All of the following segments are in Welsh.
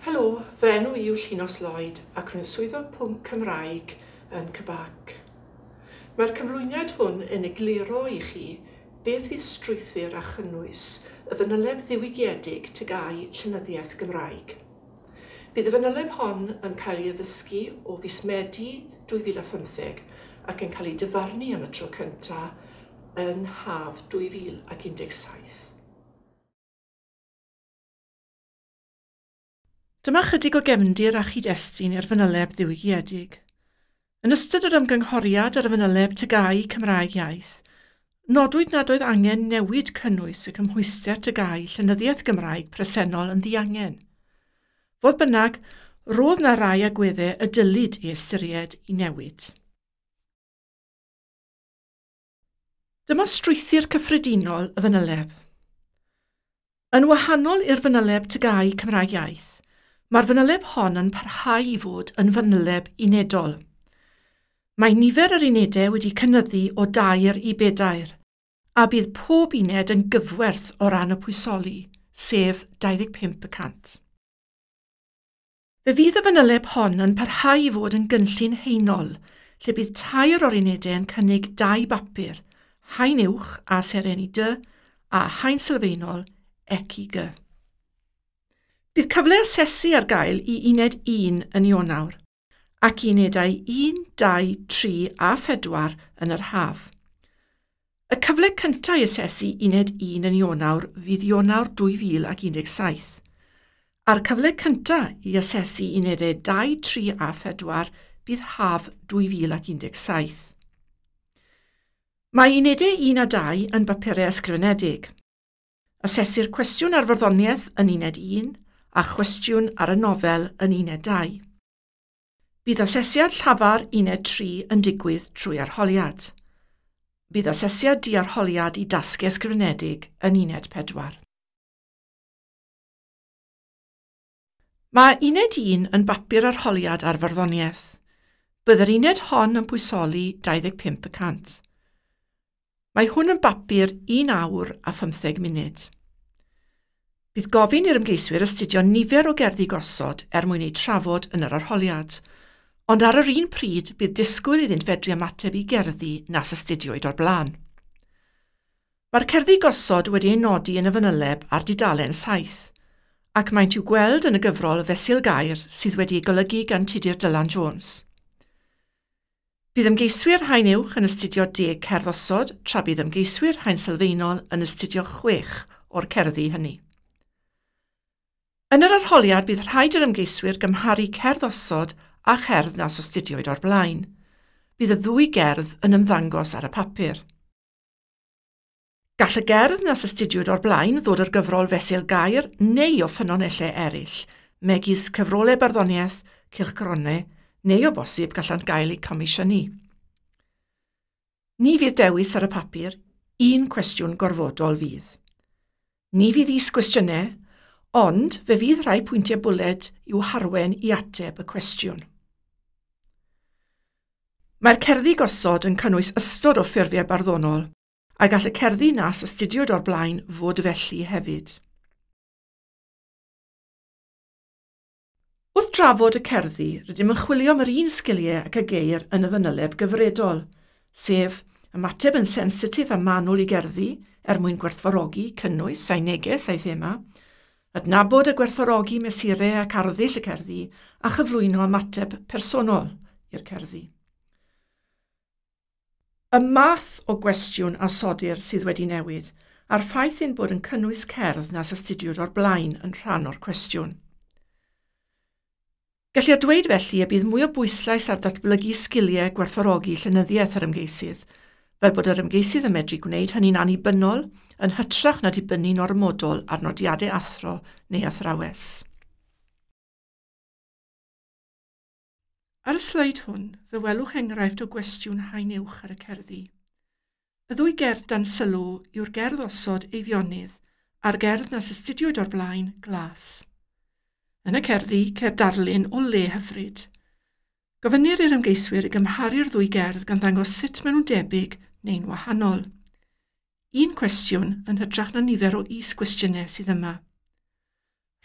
Helo, fy enw yw Llunos Lloyd ac rwy'n swyddog pwnc Cymraeg yn Cybac. Mae'r cyflwyniad hwn yn egluro i chi beth fydd strwythur a chynnwys y fanyleb ddiwygiedig Tygau Llenyddiaeth Gymraeg. Bydd y fanyleb hon yn cael ei addysgu o fis Medi 2015 ac yn cael ei dyfarnu am y tro cyntaf yn Haf 2017. Dyma chydig o gefndir a chyd-destun i'r fanyleb ddiwygiedig. Yn ystod yr ymgynghoriad ar y fanyleb Tygau Cymraeg Iaith, nodwyd nad oedd angen newid cynnwys y cymhwyster Tygau Llenyddiaeth Gymraeg presennol yn ddiangen. Fodd bynnag, roedd na rai agweddau y dylid i ystyried i newid. Dyma strwythur cyffredinol y fanyleb. Yn wahanol i'r fanyleb Tygau Cymraeg Iaith, mae'r fanyleb hon yn parhau i fod yn fanyleb unedol. Mae nifer yr unedau wedi cynyddu o 2 i 4, a bydd pob uned yn gyfwerth o ran y pwysoli, sef 25%. Fe fydd y fanyleb hon yn parhau i fod yn gynllun heinol, lle bydd 2 o'r unedau yn cynnig 2 bapur, haen uwch a sereni dy, a haen sylfaenol ECI-G. Bydd cyfle asesu ar gael i uned 1 yn Ionawr, ac i unedau 1, 2, 3 a 4 yn yr Haf. Y cyfle cyntaf i asesu uned 1 yn Ionawr fydd Ionawr 2017, a'r cyfle cyntaf i asesu unedau 2, 3 a 4 bydd Haf 2017. Mae unedau 1 a 2 yn bapurau ysgrifenedig. Asesir cwestiwn ar farddoniaeth yn uned 1 a chwestiwn ar y nofel yn uned 2. Bydd asesiad llafar uned 3 yn digwydd trwy arholiad. Bydd asesiad di-arholiad i dasgu ysgrifenedig yn uned 4. Mae uned 1 yn bapur arholiad ar farddoniaeth. Bydd yr uned hon yn pwysoli 25%. Mae hwn yn bapur 1 awr a 15 munud. Bydd gofyn i'r ymgeiswyr astudio nifer o gerddi gosod mwyn eu trafod yn yr arholiad, ond ar yr un pryd bydd disgwyl iddynt fedru ymateb i gerddi nas astudiwyd o'r blaen. Mae'r cerddi gosod wedi ei nodi yn y fanyleb ar dudalen 7, ac maent i'w gweld yn y gyfrol Fesul Gair sydd wedi ei golygu gan Tudur Dylan Jones. Bydd ymgeiswyr haen uwch yn astudio 10 cerdd osod, tra bydd ymgeiswyr haen sylfaenol yn astudio 6 o'r cerddi hynny. Yn yr arholiad bydd rhaid i'r ymgeiswyr gymharu cerdd osod a cherdd nas astudiwyd o'r blaen. Bydd y 2 gerdd yn ymddangos ar y papur. Gall y gerdd nas astudiwyd o'r blaen ddod o'r gyfrol Fesul Gair neu o ffynonellau eraill, megis cyfrolau barddoniaeth, cylchgronau, neu o bosib gallant gael eu comisiynu. Ni fydd dewis ar y papur, 1 cwestiwn gorfodol fydd. Ni fydd is-gwestiynau, ond fe fydd rhai pwyntiau bwled i'w harwen i ateb y cwestiwn. Mae'r cerddi gosod yn cynnwys ystod o ffurfiau barddonol, a gall y cerddi nas astudiwyd o'r blaen fod felly hefyd. Wrth drafod y cerddi, rydym yn chwilio am yr un sgiliau ac y geir yn y fanyleb gyfredol, sef ymateb yn sensitif a manwl i gerddi mwyn gwerthfawrogi cynnwys a'i neges a'i thema, adnabod y gwerthfawrogi mesurau ac arddull y cerddi a chyflwyno ymateb personol i'r cerddi. Y math o gwestiwn a sodir sydd wedi newid a'r ffaith ein bod yn cynnwys cerdd nas astudiwyd o'r blaen yn rhan o'r cwestiwn. Gellir dweud felly y bydd mwy o bwyslais ar ddatblygu sgiliau gwerthfawrogi llenyddiaeth yr ymgeisydd, fel bod yr ymgeisydd yn medru gwneud hynny'n annibynnol yn hytrach na dibynnu normodol ar nodiadau athro neu athrawes. Ar y sleid hwn, fe welwch enghraifft o gwestiwn haen uwch ar y cerddi. Y 2 gerdd dan sylw yw'r gerdd osod eifionydd a'r gerdd nas astudiwyd o'r blaen glas. Yn y cerddi, cer darlun o le hyfryd. Gofynir i'r ymgeiswyr i gymharu'r 2 gerdd gan ddangos sut maen nhw'n debyg neu'n wahanol. 1 cwestiwn yn hytrach na nifer o is-gwestiynau sydd yma.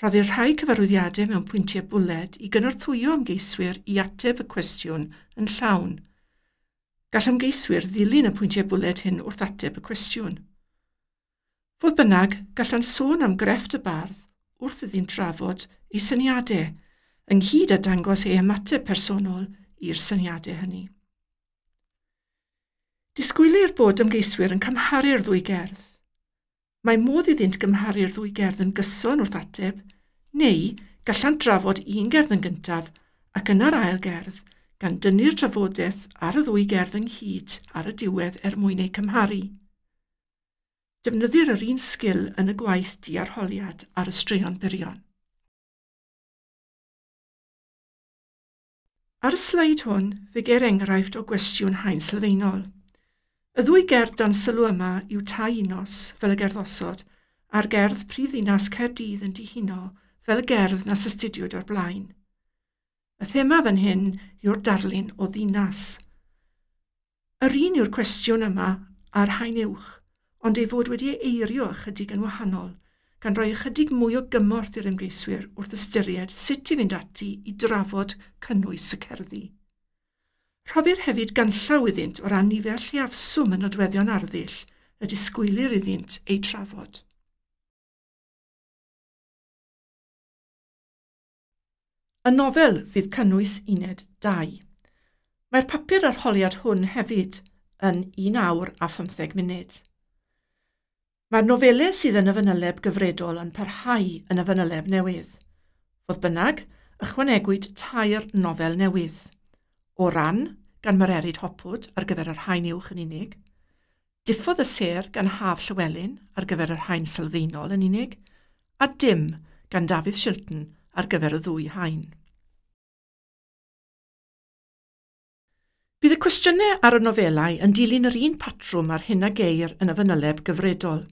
Rhoddir rhai cyfarwyddiadau mewn pwyntiau bwled i gynorthwyo ymgeiswyr i ateb y cwestiwn yn llawn. Gall ymgeiswyr ddilyn y pwyntiau bwled hyn wrth ateb y cwestiwn. Fodd bynnag, gallan sôn am grefft y bardd wrth iddy'n trafod ei syniadau, ynghyd â dangos ei ymateb personol i'r syniadau hynny. Disgwylir bod ymgeiswyr yn cymharu'r ddwy gerdd. Mae modd iddynt gymharu'r ddwy gerdd yn gyson wrth ateb, neu gallant drafod un gerdd yn gyntaf ac yn yr ail gerdd gan dynnu'r trafodaeth ar y ddwy gerdd ynghyd ar y diwedd mwyn eu cymharu. Defnyddir yr un sgil yn y gwaith diarholiad ar y straeon byrion. Ar y sleid hwn, fe geir enghraifft o gwestiwn haen sylfaenol. Y ddwy gerdd dan sylw yma yw Tai Unos fel y gerdd osod a'r gerdd Prifddinas Caerdydd yn dihuno fel y gerdd nas astudiwyd o'r blaen. Y thema fan hyn yw'r darlun o ddinas. Yr un yw'r cwestiwn yma a'r haen uwch, ond ei fod wedi eirio ychydig yn wahanol, gan roi ychydig mwy o gymorth i'r ymgeiswyr wrth ystyried sut i fynd ati i drafod cynnwys y cerddi. Rhoddir hefyd ganllaw iddynt o ran nifer lleiafswm yn nodweddion arddull y disgwylir iddynt eu trafod. Y nofel fydd cynnwys uned 2. Mae'r papur arholiad hwn hefyd yn 1 awr a 15 munud. Mae'r nofelau sydd yn y fanyleb gyfredol yn parhau yn y fanyleb newydd. Fodd bynnag, ychwanegwyd 2 nofel newydd. O ran, gan Mererid Hopwood ar gyfer yr haen uwch yn unig, Diffodd y Ser gan Haf Llywelyn ar gyfer yr haen sylfaenol yn unig, a Dim gan Dafydd Shilton ar gyfer y ddwy haen. Bydd y cwestiynau ar y nofelau yn dilyn yr un patrwm ar hyn a geir yn y fanyleb gyfredol.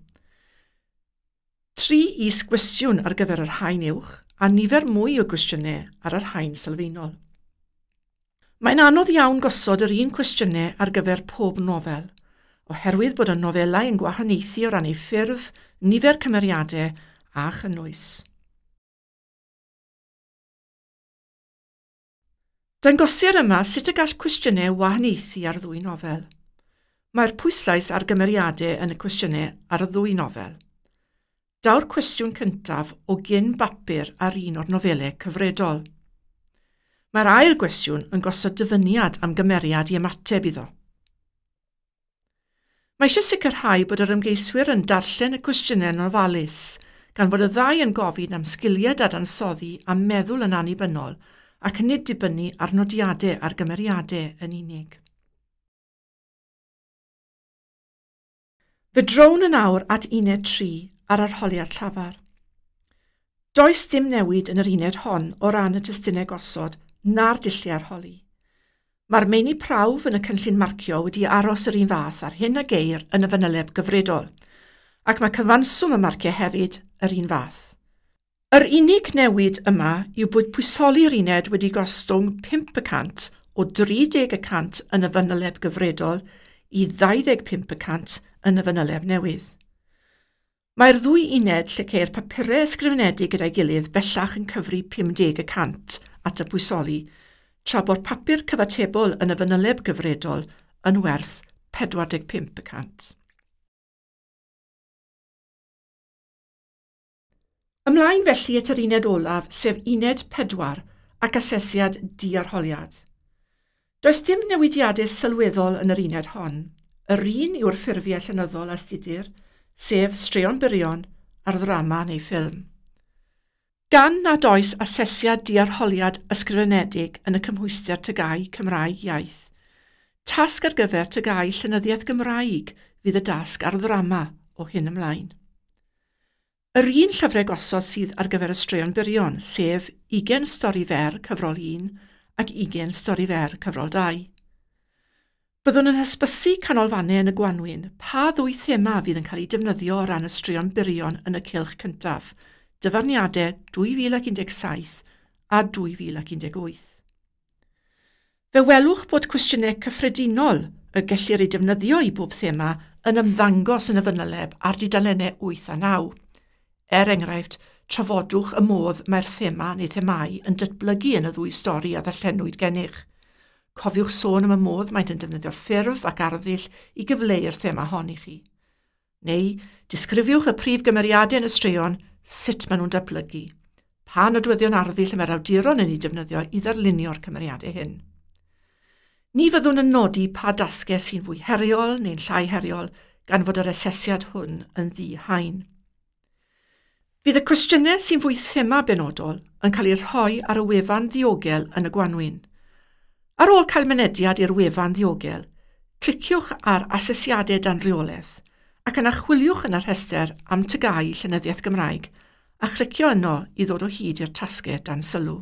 3 is-gwestiwn ar gyfer yr haen uwch a nifer mwy o gwestiynau ar yr haen sylfaenol. Mae'n anodd iawn gosod yr un cwestiynau ar gyfer pob nofel, oherwydd bod y nofelau yn gwahaniaethu o ran eu ffurf, nifer cymeriadau a chynnwys. Dangosir yma sut y gall cwestiynau wahaniaethu ar ddwy nofel. Mae'r pwyslais ar gymeriadau yn y cwestiynau ar y ddwy nofel. Daw'r cwestiwn cyntaf o gyn bapur ar un o'r nofelau cyfredol. Mae'r ail gwestiwn yn gosod dyfyniad am gymeriad i ymateb iddo. Mae eisiau sicrhau bod yr ymgeiswyr yn darllen y cwestiynau yn ofalus, gan fod y ddau yn gofyn am sgiliau dadansoddi a meddwl yn annibynnol ac nid dibynnu ar nodiadau a'r gymeriadau yn unig. Fe drown yn awr at uned 3 ar arholiad llafar. Does dim newid yn yr uned hon o ran y testunau gosod na'r dulliau arholi. Mae'r meini prawf yn y cynllun marcio wedi aros yr un fath ar hyn a geir yn y fanyleb gyfredol, ac mae cyfanswm y marciau hefyd yr un fath. Yr unig newid yma yw bod pwysoli'r uned wedi gostwng 5% o 30% yn y fanyleb gyfredol i 25% yn y fanyleb newydd. Mae'r ddwy uned lle ceir papurau ysgrifenedig gyda'i gilydd bellach yn cyfri 50% at y pwysoli, tra bod papur cyfatebol yn y fanyleb gyfredol yn werth 45%. Ymlaen felly at yr uned olaf, sef uned 4 ac asesiad diarholiad. Does dim newidiadau sylweddol yn yr uned hon. Yr un yw'r ffurfiau llenyddol astudur, sef straeon byrion a'r ddrama neu ffilm. Gan nad oes asesiad diarholiad ysgrifenedig yn y cymhwyster tygau Cymraeg iaith, tasg ar gyfer tygau llenyddiaeth Gymraeg fydd y dasg ar ddrama o hyn ymlaen. Yr un llyfrau gosod sydd ar gyfer y straeon byrion, sef 20 stori fer cyfrol 1 ac 20 stori fer cyfrol 2. Byddwn yn hysbysu canolfannau yn y Gwanwyn pa ddwy thema fydd yn cael ei defnyddio o ran y straeon byrion yn y cylch cyntaf, dyfarniadau 2017 a 2018. Fe welwch bod cwestiynau cyffredinol y gellir ei defnyddio i bob thema yn ymddangos yn y fanyleb ar dudalennau 8 a 9. Er enghraifft, trafodwch y modd mae'r thema neu themau yn datblygu yn y ddwy stori a ddarllenwyd gennych. Cofiwch sôn am y modd maent yn defnyddio'r ffurf ac arddull i gyfleu'r thema hon i chi. Neu, disgrifiwch y prif gymeriadau yn y straeon sut maen nhw'n datblygu. Pa nodweddion arddull y mae'r awduron yn ei defnyddio i ddarlunio'r cymeriadau hyn. Ni fyddwn yn nodi pa dasgau sy'n fwy heriol neu'n llai heriol gan fod yr asesiad hwn yn ddi-hain. Bydd y cwestiynau sy'n fwy thema benodol yn cael eu rhoi ar y wefan ddiogel yn y gwanwyn. Ar ôl cael mynediad i'r wefan ddiogel, cliciwch ar asesiadau dan reolaeth ac yna chwiliwch yn y rhestr am tygau llenyddiaeth Gymraeg a chlicio yno i ddod o hyd i'r tasgau dan sylw.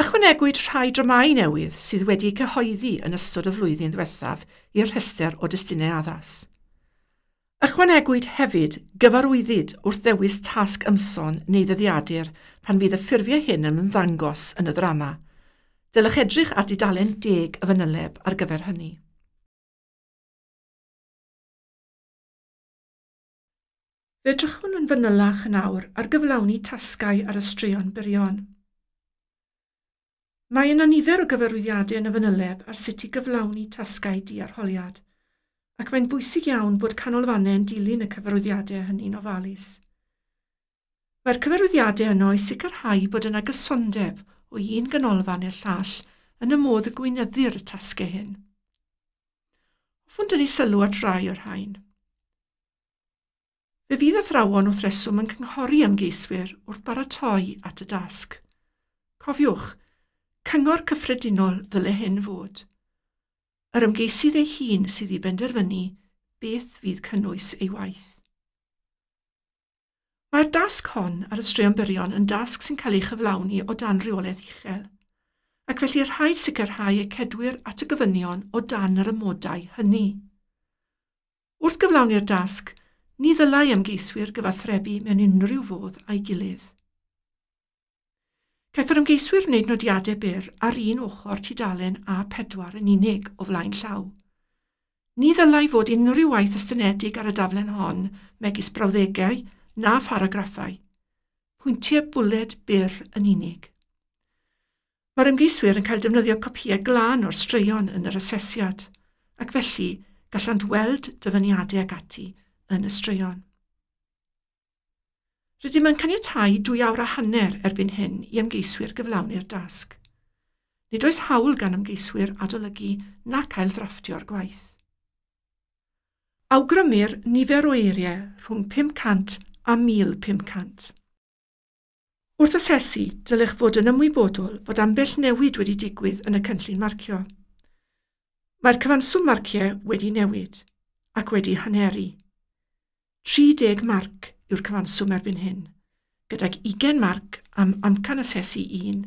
Ychwanegwyd rhai dramau newydd sydd wedi cyhoeddi yn ystod y flwyddyn ddiwethaf i'r rhestr o destunau addas. Ychwanegwyd hefyd gyfarwyddyd wrth ddewis tasg ymson neu ddyddiadur pan fydd y ffurfiau hyn yn ymddangos yn y ddrama. Dylech edrych ar dudalen 10 y fanyleb ar gyfer hynny. Fe edrychwn yn fanylach yn awr ar gyflawni tasgau ar y straeon byrion. Mae yna nifer o gyfarwyddiadau yn y fanyleb ar sut i gyflawni tasgau di-arholiad, ac mae'n bwysig iawn bod canolfannau yn dilyn y cyfarwyddiadau hynny'n ofalus. Mae'r cyfarwyddiadau yno i sicrhau bod yna gysondeb o un ganolfan i'r llall yn y modd y gweinyddu'r tasgau hyn. Hoffwn dynnu sylw at rai o'r rhain. Fe fydd athrawon wrth reswm yn cynghori ymgeiswyr wrth baratoi at y dasg. Cofiwch, cyngor cyffredinol ddyle hyn fod. Yr ymgeisydd ei hun sydd i benderfynu beth fydd cynnwys ei waith. Mae'r dasg hon ar y straeon byrion yn dasg sy'n cael ei chyflawni o dan reolaeth uchel, ac felly rhaid sicrhau y cedwyr at y gofynion o dan yr ymodau hynny. Wrth gyflawni'r dasg, ni ddylai ymgeiswyr gyfathrebu mewn unrhyw fodd a'i gilydd. Caiff yr ymgeiswyr wneud nodiadau byr ar un ochr tudalen A4 yn unig o flaen llaw. Ni ddylai fod unrhyw waith ystynedig ar y daflen hon megis brawddegau na pharagraffau. Pwyntiau bwled byr yn unig. Mae'r ymgeiswyr yn cael defnyddio copïau glân o'r straeon yn yr asesiad, ac felly gallant weld dyfyniadau ag ati yn y straeon. Rydym yn caniatáu 2 awr a hanner erbyn hyn i ymgeiswyr gyflawni'r dasg. Nid oes hawl gan ymgeiswyr adolygu nac ail ddrafftio'r gwaith. Awgrymir nifer o eiriau rhwng 500 a 1500. Wrth asesu, dylech fod yn ymwybodol bod ambell newid wedi digwydd yn y cynllun marcio. Mae'r cyfanswm marciau wedi newid ac wedi haneru. 30 marc yw'r cyfanswm erbyn hyn, gydag 20 marc am amcan asesu 1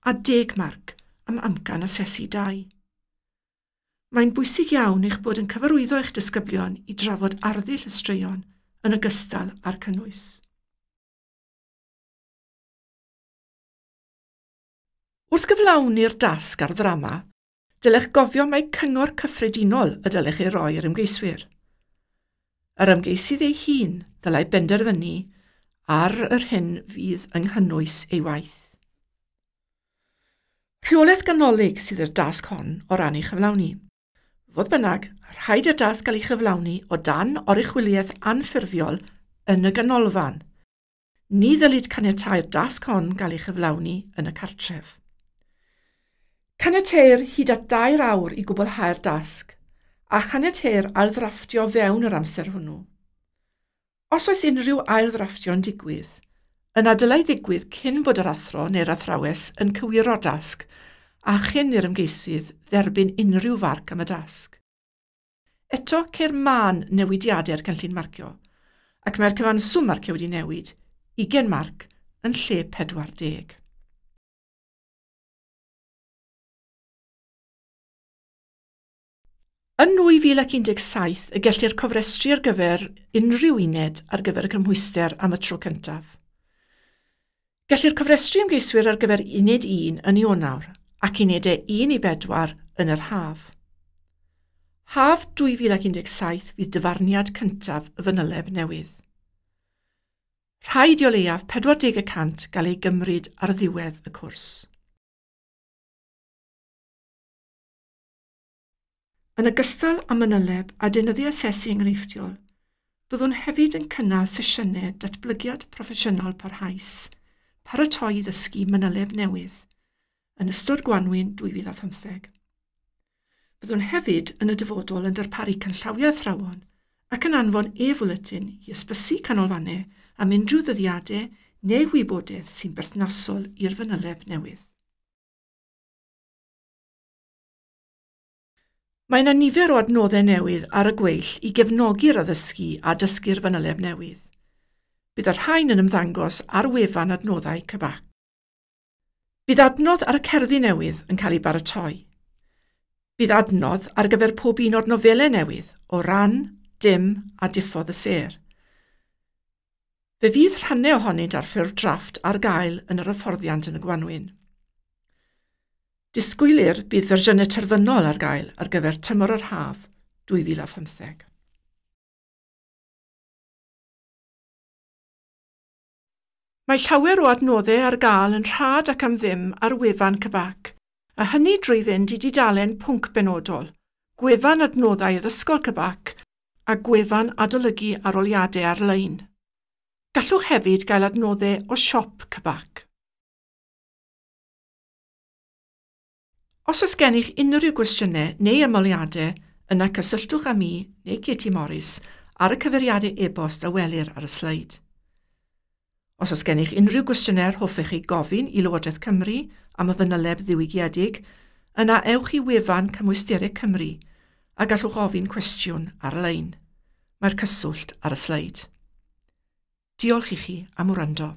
a 10 marc am amcan asesu 2. Mae'n bwysig iawn eich bod yn cyfarwyddo eich disgyblion i drafod arddull y straeon yn ogystal â'r cynnwys. Wrth gyflawni'r dasg ar ddrama, dylech gofio mai cyngor cyffredinol y dylech ei roi i'r ymgeiswyr. Yr ymgeisydd ei hun ddylai benderfynu ar yr hyn fydd yng nghynnwys ei waith. Rheolaeth ganolig sydd i'r dasg hon o ran ei chyflawni. Fodd bynnag, rhaid i'r dasg gael ei chyflawni o dan oruchwyliaeth anffurfiol yn y ganolfan. Ni ddylid caniatáu'r dasg hon gael ei chyflawni yn y cartref. Caniateir hyd at 2 awr i gwblhau'r dasg, a chaniateir ailddrafftio fewn yr amser hwnnw. Os oes unrhyw ailddrafftio'n digwydd, yna dylai ddigwydd cyn bod yr athro neu'r athrawes yn cywiro dasg a chyn i'r ymgeisydd dderbyn unrhyw farc am y dasg. Eto, ceir man newidiadau'r cynllun marcio, ac mae'r cyfanswm marcio wedi newid, 20 marc yn lle 40. Yn 2017, y gellir cofrestru ar gyfer unrhyw uned ar gyfer y cymhwyster am y tro cyntaf. Gellir cofrestru ymgeiswyr ar gyfer uned 1 yn Ionawr ac unedau 1 i 4 yn yr haf. Haf 2017 fydd dyfarniad cyntaf y fanyleb newydd. Rhaid o leiaf 40% gael ei gymryd ar ddiwedd y cwrs. Yn ogystal â manyleb a defnyddio asesu enghreifftiol, byddwn hefyd yn cynnal sesiynau datblygiad proffesiynol parhaus, paratoi ddysgu manyleb newydd, yn ystod Gwanwyn 2015. Byddwn hefyd yn y dyfodol yn darparu canllawiau athrawon ac yn anfon e-fwletin i ysbysu canolfannau am unrhyw ddyddiadau neu wybodaeth sy'n berthnasol i'r fanyleb newydd. Mae yna nifer o adnoddau newydd ar y gweill i gefnogi'r addysgu a dysgu'r fanyleb newydd. Bydd yr rhain yn ymddangos ar wefan adnoddau CBAC. Bydd adnodd ar y cerddi newydd yn cael ei baratoi. Bydd adnodd ar gyfer pob un o'r nofelau newydd o ran, dim a diffodd y ser. Fe fydd rhannau ohonynt ar ffurf drafft ar gael yn yr hyfforddiant yn y Gwanwyn. Disgwylir bydd fersiynau terfynol ar gael ar gyfer tymor yr haf 2015. Mae llawer o adnoddau ar gael yn rhad ac am ddim ar wefan CBAC, a hynny drwy fynd i dudalen pwnc benodol, gwefan adnoddau addysgol CBAC a gwefan adolygu arholiadau ar-lein. Gallwch hefyd gael adnoddau o siop CBAC. Os oes gennych unrhyw gwestiynau neu ymoliadau, yna cysylltwch â mi neu Katie Morris ar y cyfeiriadau e-bost a welir ar y sleid. Os oes gennych unrhyw gwestiynau hoffech chi gofyn i Lywodraeth Cymru am y fanyleb ddiwygiedig, yna ewch i wefan Cymwysterau Cymru a gallwch ofyn cwestiwn ar-lein. Mae'r cyswllt ar y sleid. Diolch i chi am wrando.